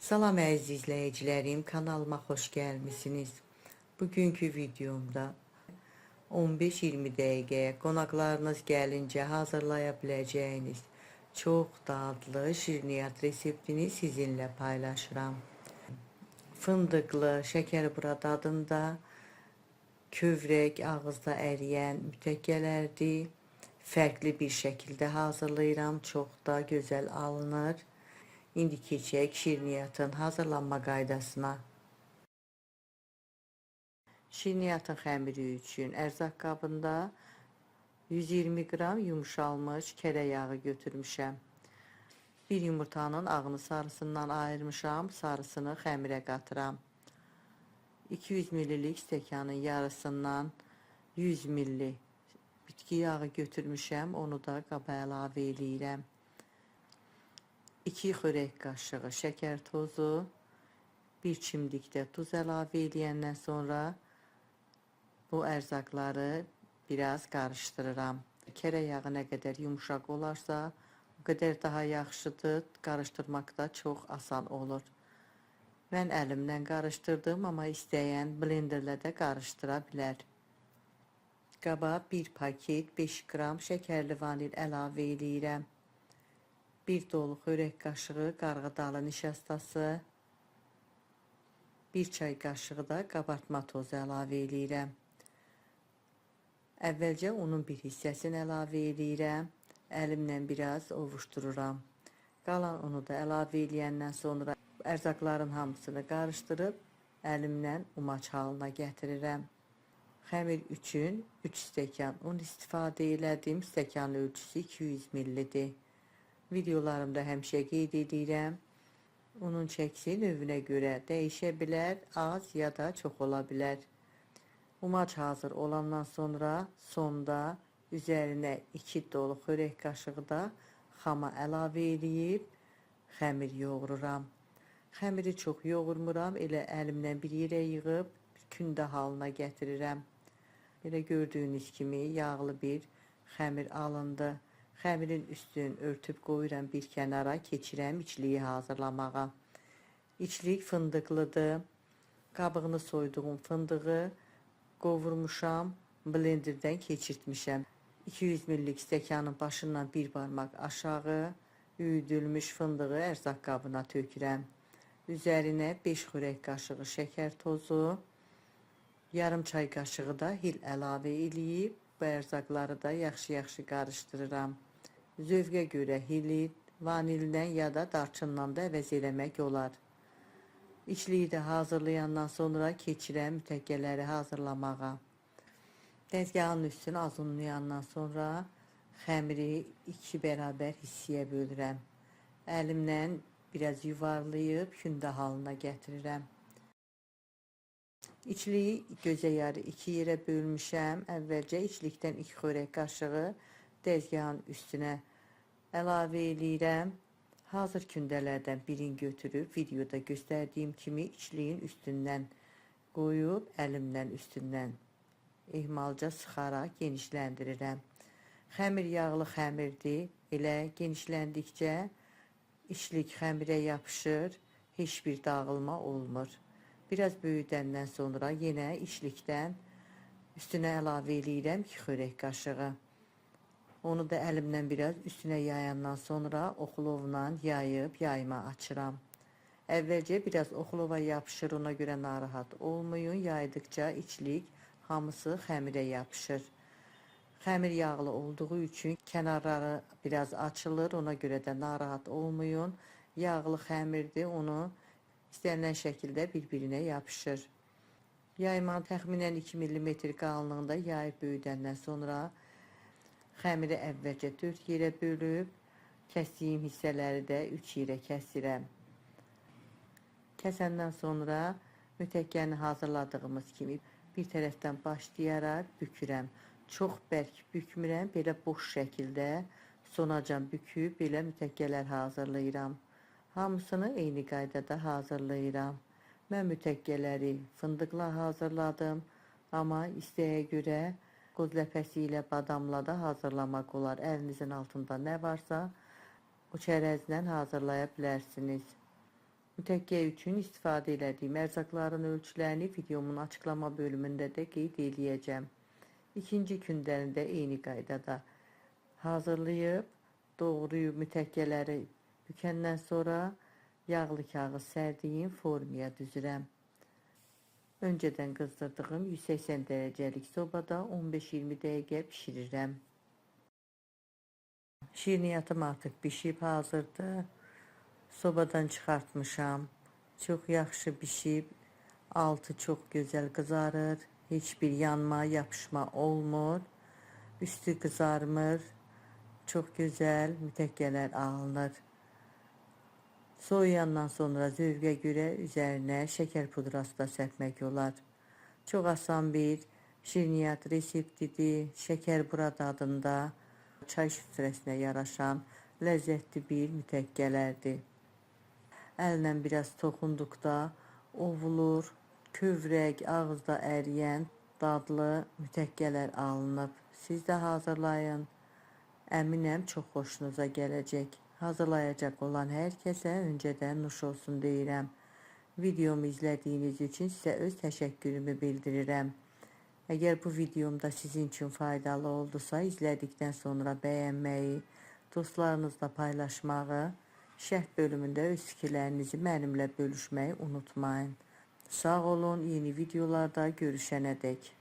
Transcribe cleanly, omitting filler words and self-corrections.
Salam əziz izləyicilərim, kanalıma xoş gəlmisiniz. Bugünkü videomda 15-20 dəqiqəyə qonaqlarınız gəlincə hazırlaya biləcəyiniz çox dadlı şirniyyat reseptini sizinlə paylaşıram. Fındıqlı, şəkərbura dadında kövrək ağızda əriyən mütəkkələrdir. Fərqli bir şəkildə hazırlayıram, çox da gözəl alınır. İndi keçək şirniyyatın hazırlanma qaydasına. Şirniyyatın xəmiri üçün ərzaq qabında 120 qram yumuşalmış kərə yağı götürmüşəm. Bir yumurtanın ağını sarısından ayırmışam, sarısını xəmirə qatıram. 200 ml stəkanın yarısından 100 ml bitki yağı götürmüşəm, onu da qaba əlavə eləyirəm. 2 xörək qaşığı şəkər tozu, 1 çimdikdə duz əlavə eləyəndən sonra bu ərzaqları biraz qarışdırıram. Kərə yağı nə qədər yumuşaq olarsa, o qədər daha yaxşıdır. Qarışdırmaqda çox asan olur. Mən əlimlə qarışdırdım, amma istəyən blenderlə də qarışdıra bilər. Qaba 1 paket 5 qram şəkərli vanil əlavə eləyirəm. 1 dolu xörək qaşığı qarğıdalı nişastası, 1 çay qaşığı da qabartma tozu əlavə eləyirəm. Əvvəlcə unun bir hissəsini əlavə eləyirəm. Əlimlə biraz ovuşdururam. Qalan unu da əlavə eləyəndən sonra ərzaqların hamısını qarışdırıb əlimlə umaç halına gətirirəm. Xəmir üçün 3 stəkan un istifadə elədim. Stəkan ölçüsü 200 ml-dir. Videolarımda həmişə qeyd edirəm. Unun çəkisi növünə görə dəyişə bilər, az ya da çox ola bilər. Umaç hazır olandan sonra sonda üzərinə 2 dolu xörək qaşığı da xama əlavə edib xəmir yoğururam. Xəmiri çox yoğurmuram, elə əlimlə bir yerə yığıb kündə halına gətirirəm. Belə gördüyünüz kimi yağlı bir xəmir alındı. Xəmirin üstünü örtüb qoyuram bir kənara, keçirəm içliyi hazırlamağa. İçlik fındıqlıdır. Qabığını soyduğum fındığı qovurmuşam, blenderdən keçirtmişəm. 200 ml stəkanın başından bir barmaq aşağı üyüdülmüş fındığı ərzaq qabına tökürəm. Üzərinə 5 xörək qaşığı şəkər tozu, yarım çay qaşığı da hil əlavə eləyib, bu ərzaqları da yaxşı-yaxşı qarışdırıram. Zövqə görə hili, vanildən ya da darçından da əvəz eləmək olar. İçliyi də hazırlayandan sonra keçirəm mütəkkələri hazırlamağa. Dəzgahın üstünü az unlayandan sonra xəmiri 2 bərabər hissəyə bölürəm. Əlimlə biraz yuvarlayıb kündə halına gətirirəm. İçliyi gözə yarı 2 yerə bölmüşəm. Əvvəlcə içlikdən 2 xörək qaşığı dəzgahın üstünə əlavə eləyirəm. Hazır kündələrdən birini götürüb videoda göstərdiyim kimi içliyin üstündən qoyub əlimlə üstündən ehmalca sıxaraq genişləndirirəm. Xəmir yağlı xəmirdir. Elə genişləndikcə içlik xəmirə yapışır, heç bir dağılma olmur. Biraz böyüdəndən sonra yenə içlikdən üstünə əlavə eləyirəm 2 xörək qaşığı. Onu da əlimlə biraz üstünə yayandan sonra oxlovla yayıb yayma açıram. Əvvəlcə biraz oxlova yapışır, ona görə narahat olmayın. Yaydıqca içlik hamısı xəmirə yapışır. Xəmir yağlı olduğu üçün kənarları biraz açılır, ona görə də narahat olmayın. Yağlı xəmirdir, onu istənilən şəkildə bir-birinə yapışır. Yayma təxminən 2 mm qalınlığında yayıb böyüdəndən sonra xəmiri əvvəlcə 4 yerə bölüb, kəsdiyim hissələri də 3 yerə kəsirəm. Kəsəndən sonra mütəkkəni hazırladığımız kimi bir tərəfdən başlayaraq bükürəm. Çox bərk bükmürəm, belə boş şəkildə sonacan büküb belə mütəkkələr hazırlayıram. Hamısını eyni qaydada hazırlayıram. Mən mütəkkələri fındıqla hazırladım, amma istəyə görə qoz ləpəsi ilə badamla da hazırlamaq olar. Əlinizin altında nə varsa o çərəzlə hazırlaya bilərsiniz. Mütəkkə üçün istifadə etdiyim ərzaqların ölçülərini videomun açıqlama bölümündə də qeyd edəcəm. İkinci gündən də eyni qaydada hazırlayıb, doğrayıb mütəkkələri bükəndən sonra yağlı kağız sərdiyim formaya düzürəm. Öncədən qızdırdığım 180 dərəcəlik sobada 15-20 dəqiqə pişirirəm. Şirniyyatım artıq bişib hazırdır. Sobadan çıxartmışam. Çox yaxşı bişib. Altı çox gözəl qızarır. Heç bir yanma, yapışma olmur. Üstü qızarmır. Çox gözəl mütəkkələr alınır. Soğuyandan sonra zövqə görə üzərinə şəkər pudrası da səpmək olar. Çox asan bir şirniyyat reseptidir. Şəkər bura dadında çay süfrəsinə yaraşan ləzzətli bir mütəkkələrdir. Əllə biraz toxunduqda ovulur, kövrək, ağızda əriyən dadlı mütəkkələr alınıb. Siz də hazırlayın. Əminəm çox xoşunuza gələcək. Hazırlayacaq olan hər kəsə öncədən nuş olsun deyirəm. Videomu izlədiyiniz üçün sizə öz təşəkkürümü bildirirəm. Əgər bu videomda sizin üçün faydalı oldusa, izlədikdən sonra bəyənməyi, dostlarınızla paylaşmağı, şərh bölümündə öz fikirlərinizi mənimlə bölüşməyi unutmayın. Sağ olun, yeni videolarda görüşənədək.